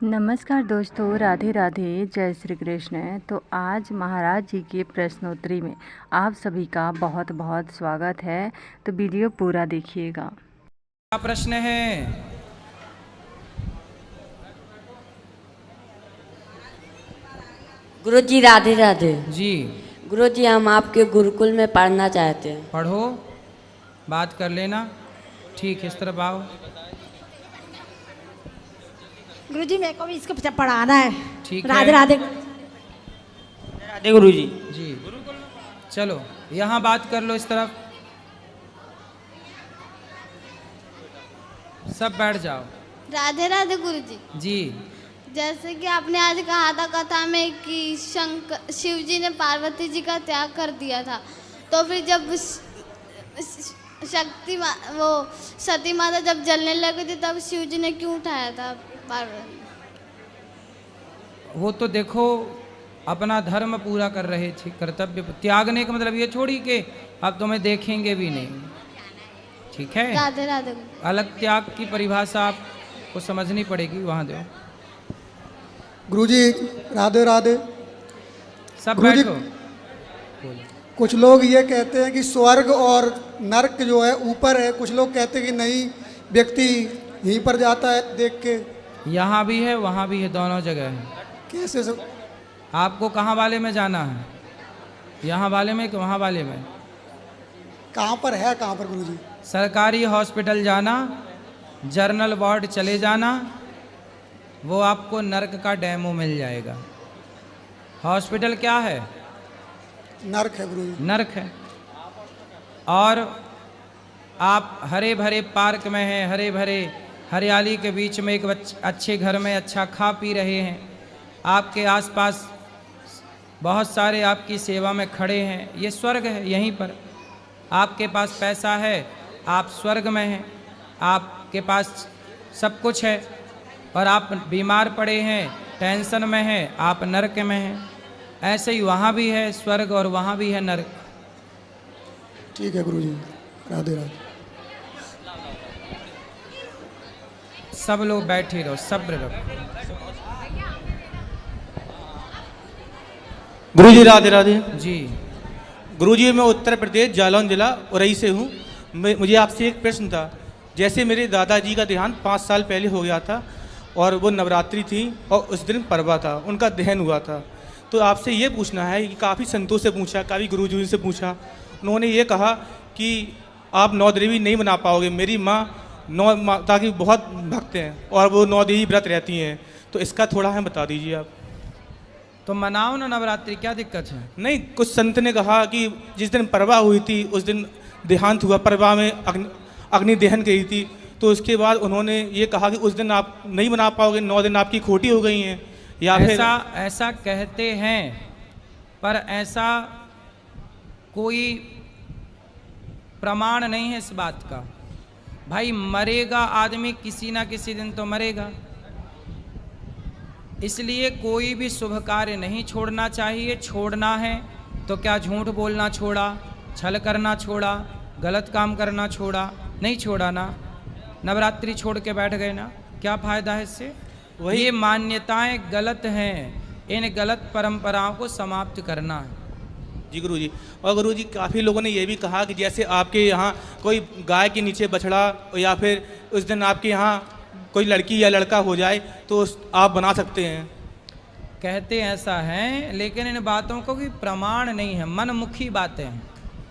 नमस्कार दोस्तों, राधे राधे, जय श्री कृष्ण। तो आज महाराज जी के प्रश्नोत्तरी में आप सभी का बहुत बहुत स्वागत है। तो वीडियो पूरा देखिएगा। क्या प्रश्न है? गुरुजी राधे राधे। जी गुरुजी हम आपके गुरुकुल में पढ़ना चाहते हैं। पढ़ो, बात कर लेना। ठीक है, इस तरफ आओ। गुरुजी मेरे को भी इसको पढ़ाना है। ठीक राधे है। राधे राधे गुरुजी। जी चलो, यहाँ बात कर लो। इस तरफ सब बैठ जाओ। राधे राधे गुरुजी। जी जैसे कि आपने आज कहा था कथा में कि शिव जी ने पार्वती जी का त्याग कर दिया था, तो फिर जब वो सती माता जब जलने लगी थी तब शिव जी ने क्यों उठाया था पार्वती? वो तो देखो अपना धर्म पूरा कर रहे थे, कर्तव्य त्यागने का मतलब ये छोड़ी कि अब तुम्हें देखेंगे भी नहीं। ठीक है, राधे राधे गुरुजी। अलग त्याग की परिभाषा आपको समझनी पड़ेगी। वहाँ दो गुरुजी राधे राधे। सब गुरुजी, बैठो। कुछ लोग ये कहते हैं कि स्वर्ग और नरक जो है ऊपर है, कुछ लोग कहते हैं कि नहीं, व्यक्ति यहीं पर जाता है देख के। यहाँ भी है, वहाँ भी है, दोनों जगह है। कैसे सब? आपको कहाँ वाले में जाना है? यहाँ वाले में कि वहाँ वाले में? कहाँ पर है, कहाँ पर गुरुजी? सरकारी हॉस्पिटल जाना, जर्नल वार्ड चले जाना, वो आपको नर्क का डेमो मिल जाएगा। हॉस्पिटल क्या है? नरक है गुरुजी। नर्क है। और आप हरे भरे पार्क में हैं, हरे भरे हरियाली के बीच में एक अच्छे घर में अच्छा खा पी रहे हैं, आपके आसपास बहुत सारे आपकी सेवा में खड़े हैं, ये स्वर्ग है। यहीं पर आपके पास पैसा है, आप स्वर्ग में हैं, आपके पास सब कुछ है, और आप बीमार पड़े हैं, टेंशन में हैं, आप नरक में हैं। ऐसे ही वहाँ भी है स्वर्ग और वहाँ भी है नरक। ठीक है गुरुजी, राधे राधे। सब लोग बैठे रहो, सब्र रखो। गुरुजी राधे राधे। जी गुरुजी मैं उत्तर प्रदेश जालौन जिला उरई से हूँ। मुझे आपसे एक प्रश्न था। जैसे मेरे दादाजी का देहांत 5 साल पहले हो गया था और वो नवरात्रि थी और उस दिन परवा था, उनका दहन हुआ था। तो आपसे ये पूछना है कि काफ़ी संतों से पूछा, काफ़ी गुरुजी से पूछा, उन्होंने ये कहा कि आप 9 देवी नहीं बना पाओगे। मेरी माँ 9 माता की बहुत भक्त हैं और वो 9 देवी व्रत रहती हैं, तो इसका थोड़ा हमें बता दीजिए आप। तो मनाओ ना नवरात्रि, क्या दिक्कत है? नहीं, कुछ संत ने कहा कि जिस दिन परवा हुई थी उस दिन देहांत हुआ, परवा में अग्नि दहन करी थी, तो उसके बाद उन्होंने ये कहा कि उस दिन आप नहीं बना पाओगे, 9 दिन आपकी खोटी हो गई हैं, या फिर ऐसा कहते हैं, पर ऐसा कोई प्रमाण नहीं है इस बात का। भाई मरेगा आदमी, किसी ना किसी दिन तो मरेगा, इसलिए कोई भी शुभ कार्य नहीं छोड़ना चाहिए। छोड़ना है तो क्या झूठ बोलना छोड़ा, छल करना छोड़ा, गलत काम करना छोड़ा? नहीं छोड़ा ना। नवरात्रि छोड़ के बैठ गए ना, क्या फायदा है इससे? वही ये मान्यताएं गलत हैं, इन गलत परंपराओं को समाप्त करना है। जी गुरुजी। और गुरुजी काफ़ी लोगों ने ये भी कहा कि जैसे आपके यहाँ कोई गाय के नीचे बछड़ा, या फिर उस दिन आपके यहाँ कोई लड़की या लड़का हो जाए तो आप बना सकते हैं। कहते ऐसा है, लेकिन इन बातों को भी प्रमाण नहीं है, मनमुखी बातें हैं,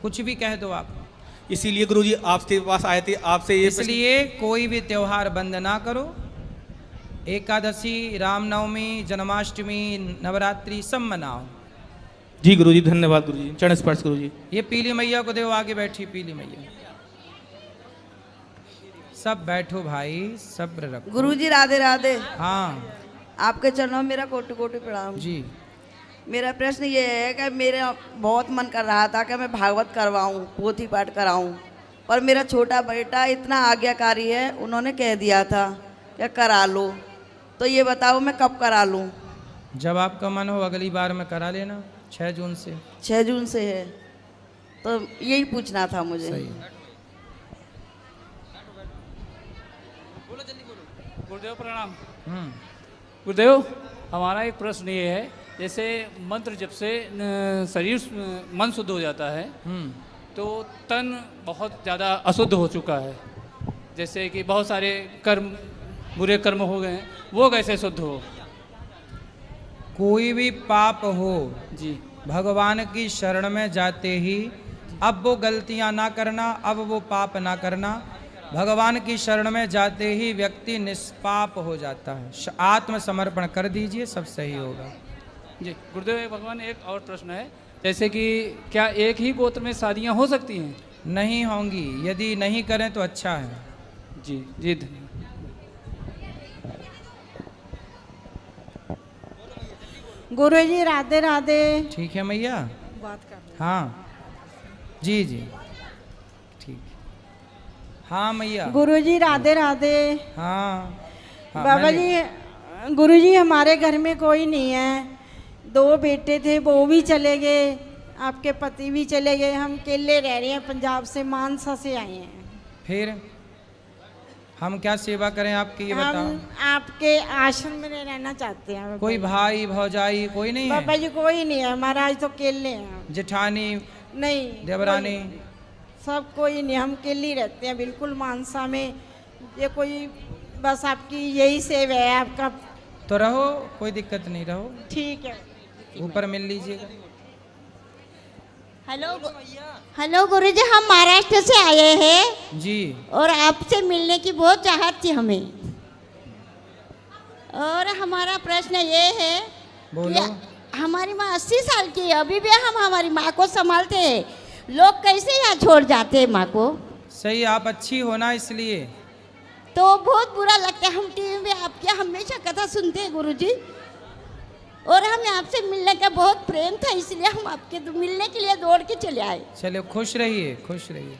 कुछ भी कह दो आप। इसीलिए गुरुजी आपके पास आए थे, आपसे ये इसलिए कोई भी त्योहार बंद ना करो। एकादशी, रामनवमी, जन्माष्टमी, नवरात्रि सब मनाओ। जी गुरुजी, धन्यवाद गुरुजी, चरण स्पर्श गुरुजी। ये पीली मैया को दो, आगे बैठी पीली मैया। सब बैठो भाई, सब्र रखो। गुरुजी राधे राधे। हाँ आपके चरणों में मेरा कोटि कोटि प्रणाम जी। मेरा प्रश्न ये है कि मेरा बहुत मन कर रहा था कि मैं भागवत करवाऊं, पोथी पाठ कराऊं, पर मेरा छोटा बेटा इतना आज्ञाकारी है, उन्होंने कह दिया था कि करा लो। तो ये बताओ मैं कब करा लूं? जब आपका मन हो अगली बार में करा लेना। 6 जून से। 6 जून से है, तो यही पूछना था मुझे। सही। गुरुदेव प्रणाम। गुरुदेव, हमारा एक प्रश्न ये है, जैसे मंत्र जब से शरीर मन शुद्ध हो जाता है तो तन बहुत ज़्यादा अशुद्ध हो चुका है, जैसे कि बहुत सारे कर्म बुरे कर्म हो गए हैं, वो कैसे शुद्ध हो? कोई भी पाप हो जी, भगवान की शरण में जाते ही अब वो गलतियां ना करना, अब वो पाप ना करना। भगवान की शरण में जाते ही व्यक्ति निष्पाप हो जाता है। आत्मसमर्पण कर दीजिए, सब सही होगा। जी गुरुदेव, भगवान एक और प्रश्न है, जैसे कि क्या एक ही गोत्र में शादियां हो सकती हैं? नहीं होंगी, यदि नहीं करें तो अच्छा है। जी जी, धन्यवाद। गुरुजी राधे राधे। ठीक है मैया, बात कर रहे हैं। हाँ जी जी ठीक। हाँ मैया। गुरुजी राधे राधे। हाँ, हाँ बाबा जी, गुरुजी हमारे घर में कोई नहीं है, 2 बेटे थे वो भी चले गए, आपके पति भी चले गए, हम अकेले रह रहे हैं, पंजाब से मानसा से आए हैं। फिर हम क्या सेवा करें आपकी, ये बताओ। हम आपके आश्रम में रहना चाहते हैं। कोई भाई भौजाई कोई नहीं है? बाबा जी कोई नहीं है, महाराज तो अकेले हैं। जेठानी नहीं, देवरानी सब कोई नहीं, हम अकेले रहते हैं बिल्कुल मानसा में। ये कोई बस आपकी यही सेवा है आपका। तो रहो, कोई दिक्कत नहीं, रहो। ठीक है, ऊपर मिल लीजिएगा। हेलो गुरुजी, हम महाराष्ट्र से आए हैं जी, और आपसे मिलने की बहुत चाहत थी हमें। और हमारा प्रश्न ये है बोलो। कि हमारी माँ 80 साल की है, अभी भी हम हमारी माँ को संभालते हैं, लोग कैसे यहाँ छोड़ जाते हैं माँ को? सही, आप अच्छी हो ना, इसलिए तो बहुत बुरा लगता है। हम टीवी में आपकी हमेशा कथा सुनते हैं गुरुजी, और हमें आपसे मिलने का बहुत प्रेम था, इसलिए हम आपके मिलने के लिए दौड़ के चले आए। चलिए, खुश रहिए, खुश रहिए।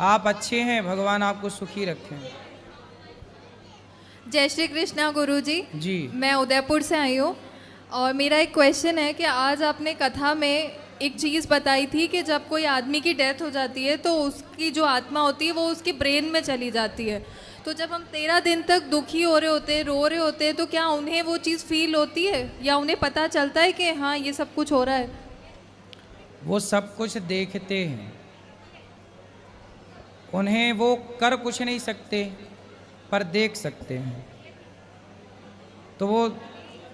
आप अच्छे हैं, भगवान आपको सुखी रखें। जय श्री कृष्णा गुरुजी। जी, मैं उदयपुर से आई हूँ और मेरा एक क्वेश्चन है कि आज आपने कथा में एक चीज़ बताई थी कि जब कोई आदमी की डेथ हो जाती है तो उसकी जो आत्मा होती है वो उसके ब्रेन में चली जाती है। तो जब हम 13 दिन तक दुखी हो रहे होते हैं, रो रहे होते हैं, तो क्या उन्हें वो चीज़ फील होती है या उन्हें पता चलता है कि हाँ ये सब कुछ हो रहा है? वो सब कुछ देखते हैं, उन्हें वो कर कुछ नहीं सकते पर देख सकते हैं। तो वो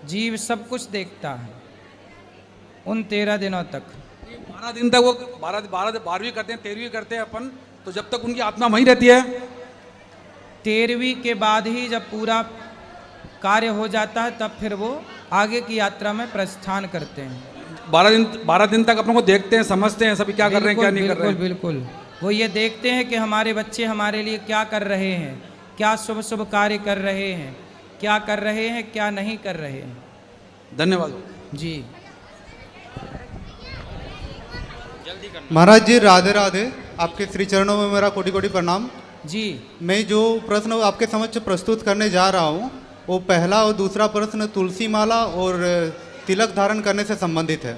जीव सब कुछ देखता है उन 13 दिनों तक। 12 दिन तक वो 12वीं करते हैं, 13वीं करते हैं अपन, तो जब तक उनकी आत्मा वहीं रहती है। 13वीं के बाद ही जब पूरा कार्य हो जाता है तब फिर वो आगे की यात्रा में प्रस्थान करते हैं। 12 दिन तक अपनों को देखते हैं, समझते हैं सभी क्या कर रहे हैं, क्या नहीं कर रहे हैं। बिल्कुल, वो ये देखते हैं कि हमारे बच्चे हमारे लिए क्या कर रहे हैं, क्या शुभ शुभ कार्य कर रहे हैं, क्या कर रहे हैं, क्या नहीं कर रहे हैं। धन्यवाद जी। महाराज जी राधे राधे, आपके श्री चरणों में मेरा कोटि कोटि प्रणाम जी। मैं जो प्रश्न आपके समक्ष प्रस्तुत करने जा रहा हूँ वो पहला और दूसरा प्रश्न तुलसी माला और तिलक धारण करने से संबंधित है।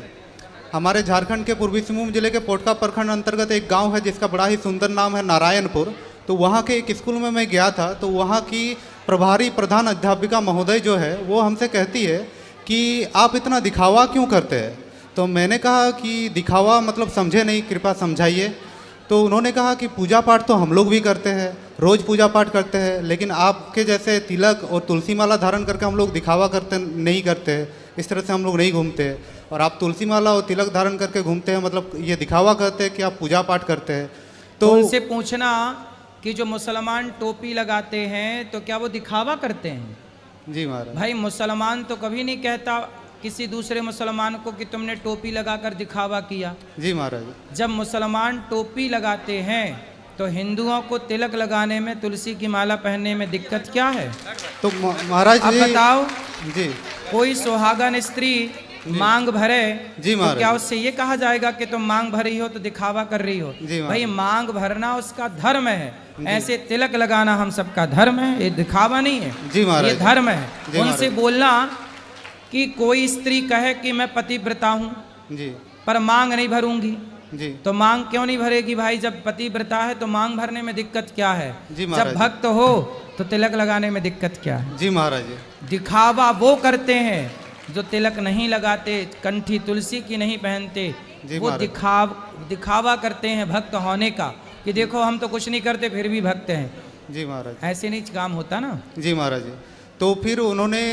हमारे झारखंड के पूर्वी सिंहभूम जिले के पोटका प्रखंड अंतर्गत एक गांव है जिसका बड़ा ही सुंदर नाम है नारायणपुर। तो वहाँ के एक स्कूल में मैं गया था, तो वहाँ की प्रभारी प्रधान अध्यापिका महोदय जो है वो हमसे कहती है कि आप इतना दिखावा क्यों करते हैं। तो मैंने कहा कि दिखावा मतलब समझे नहीं, कृपया समझाइए। तो उन्होंने कहा कि पूजा पाठ तो हम लोग भी करते हैं, रोज़ पूजा पाठ करते हैं, लेकिन आपके जैसे तिलक और तुलसी माला धारण करके हम लोग दिखावा करते नहीं करते, इस तरह से हम लोग नहीं घूमते। और आप तुलसी माला और तिलक धारण करके घूमते हैं, मतलब ये दिखावा करते हैं कि आप पूजा पाठ करते हैं। तो उनसे पूछना कि जो मुसलमान टोपी लगाते हैं तो क्या वो दिखावा करते हैं? जी महाराज। भाई मुसलमान तो कभी नहीं कहता किसी दूसरे मुसलमान को कि तुमने टोपी लगाकर दिखावा किया। जी महाराज। जब मुसलमान टोपी लगाते हैं तो हिंदुओं को तिलक लगाने में, तुलसी की माला पहनने में दिक्कत क्या है? तो महाराज आप बताओ जी, कोई सुहागन स्त्री मांग भरे जी तो क्या उससे ये कहा जाएगा कि तुम मांग भरी हो तो दिखावा कर रही हो? भाई मांग भरना उसका धर्म है, ऐसे तिलक लगाना हम सबका धर्म है, ये दिखावा नहीं है। जी महाराज, ये धर्म है। उनसे बोलना कि कोई स्त्री कहे कि मैं पतिव्रता हूँ जी, पर मांग नहीं भरूंगी, जी। तो मांग क्यों नहीं भरेगी भाई? जब पतिव्रता है तो मांग भरने में दिक्कत क्या है? जी महाराज। जब भक्त हो तो तिलक लगाने में दिक्कत क्या है? जी महाराज जी। दिखावा वो करते हैं जो तिलक नहीं लगाते, कंठी तुलसी की नहीं पहनते, वो दिखावा करते हैं भक्त होने का, कि देखो हम तो कुछ नहीं करते फिर भी भक्त हैं। जी महाराज। ऐसे नहीं काम होता ना। जी महाराज जी। तो फिर उन्होंने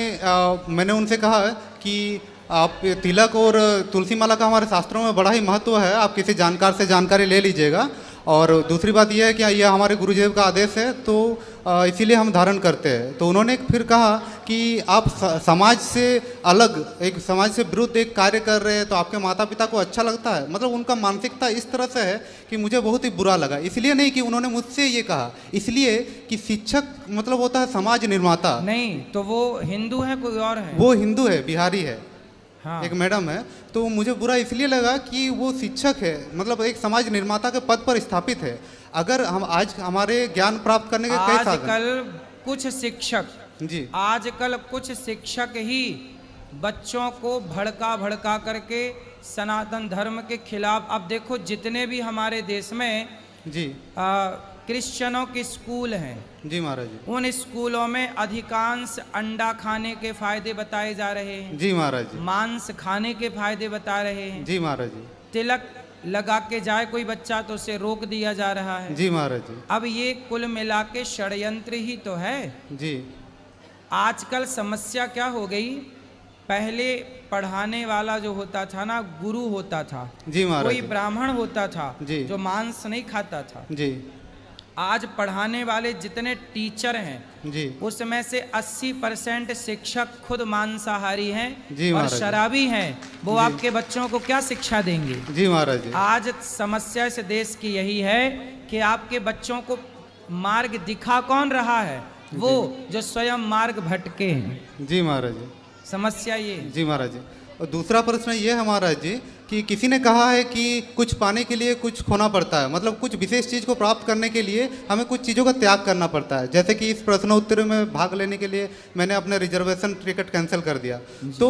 मैंने उनसे कहा कि आप तिलक और तुलसी माला का हमारे शास्त्रों में बड़ा ही महत्व है, आप किसी जानकार से जानकारी ले लीजिएगा। और दूसरी बात यह है कि यह हमारे गुरुदेव का आदेश है, तो इसीलिए हम धारण करते हैं। तो उन्होंने फिर कहा कि आप समाज से अलग, एक समाज से विरुद्ध एक कार्य कर रहे हैं, तो आपके माता पिता को अच्छा लगता है? मतलब उनका मानसिकता इस तरह से है कि मुझे बहुत ही बुरा लगा। इसलिए नहीं कि उन्होंने मुझसे ये कहा, इसलिए कि शिक्षक मतलब होता है समाज निर्माता। नहीं तो वो हिंदू है कोई और है? वो हिंदू है, बिहारी है। हाँ। एक मैडम है। तो मुझे बुरा इसलिए लगा कि वो शिक्षक है, मतलब एक समाज निर्माता के पद पर स्थापित है। अगर हम आज हमारे ज्ञान प्राप्त करने के कई साधन, आजकल कुछ शिक्षक जी, आजकल कुछ शिक्षक ही बच्चों को भड़का करके सनातन धर्म के खिलाफ, अब देखो जितने भी हमारे देश में जी क्रिश्चियनों के स्कूल हैं, जी महाराज जी, उन स्कूलों में अधिकांश अंडा खाने के फायदे बताए जा रहे हैं। जी महाराज जी। मांस खाने के फायदे बता रहे हैं। जी महाराज जी। तिलक लगा के जाए कोई बच्चा तो उसे रोक दिया जा रहा है। जी महाराज जी। अब ये कुल मिला के षड्यंत्र ही तो है। जी। आजकल समस्या क्या हो गई, पहले पढ़ाने वाला जो होता था ना, गुरु होता था, जी महाराज। कोई ब्राह्मण होता था जी, जो मांस नहीं खाता था। जी। आज पढ़ाने वाले जितने टीचर हैं, जी, उसमें से 80% शिक्षक खुद मांसाहारी हैं जी और महाराज। शराबी हैं। वो जी। आपके बच्चों को क्या शिक्षा देंगे? जी महाराज जी। आज समस्या इस देश की यही है कि आपके बच्चों को मार्ग दिखा कौन रहा है? वो जो स्वयं मार्ग भटके हैं। जी महाराज जी। समस्या ये। जी महाराज जी। और दूसरा प्रश्न ये है महाराज जी कि किसी ने कहा है कि कुछ पाने के लिए कुछ खोना पड़ता है, मतलब कुछ विशेष चीज़ को प्राप्त करने के लिए हमें कुछ चीज़ों का त्याग करना पड़ता है। जैसे कि इस प्रश्नोत्तर में भाग लेने के लिए मैंने अपने रिजर्वेशन टिकट कैंसिल कर दिया। तो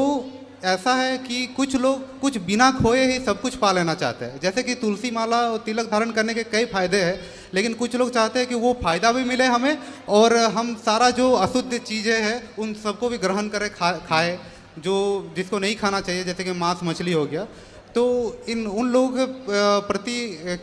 ऐसा है कि कुछ लोग कुछ बिना खोए ही सब कुछ पा लेना चाहते हैं। जैसे कि तुलसी माला और तिलक धारण करने के कई फायदे हैं, लेकिन कुछ लोग चाहते हैं कि वो फ़ायदा भी मिले हमें और हम सारा जो अशुद्ध चीज़ें हैं उन सबको भी ग्रहण करें, खाए जो जिसको नहीं खाना चाहिए, जैसे कि मांस मछली हो गया। तो उन लोगों के प्रति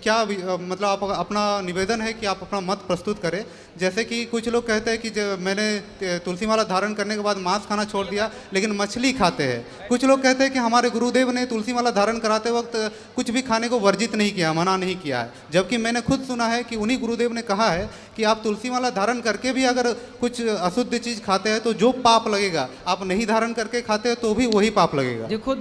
क्या मतलब आप अपना निवेदन है कि आप अपना मत प्रस्तुत करें। जैसे कि कुछ लोग कहते हैं कि मैंने तुलसी माला धारण करने के बाद मांस खाना छोड़ दिया लेकिन मछली खाते हैं। कुछ लोग कहते हैं कि हमारे गुरुदेव ने तुलसी माला धारण कराते वक्त कुछ भी खाने को वर्जित नहीं किया, मना नहीं किया है। जबकि मैंने खुद सुना है कि उन्हीं गुरुदेव ने कहा है कि आप तुलसी माला धारण करके भी अगर कुछ अशुद्ध चीज़ खाते हैं तो जो पाप लगेगा, आप नहीं धारण करके खाते हैं तो भी वही पाप लगेगा। देखो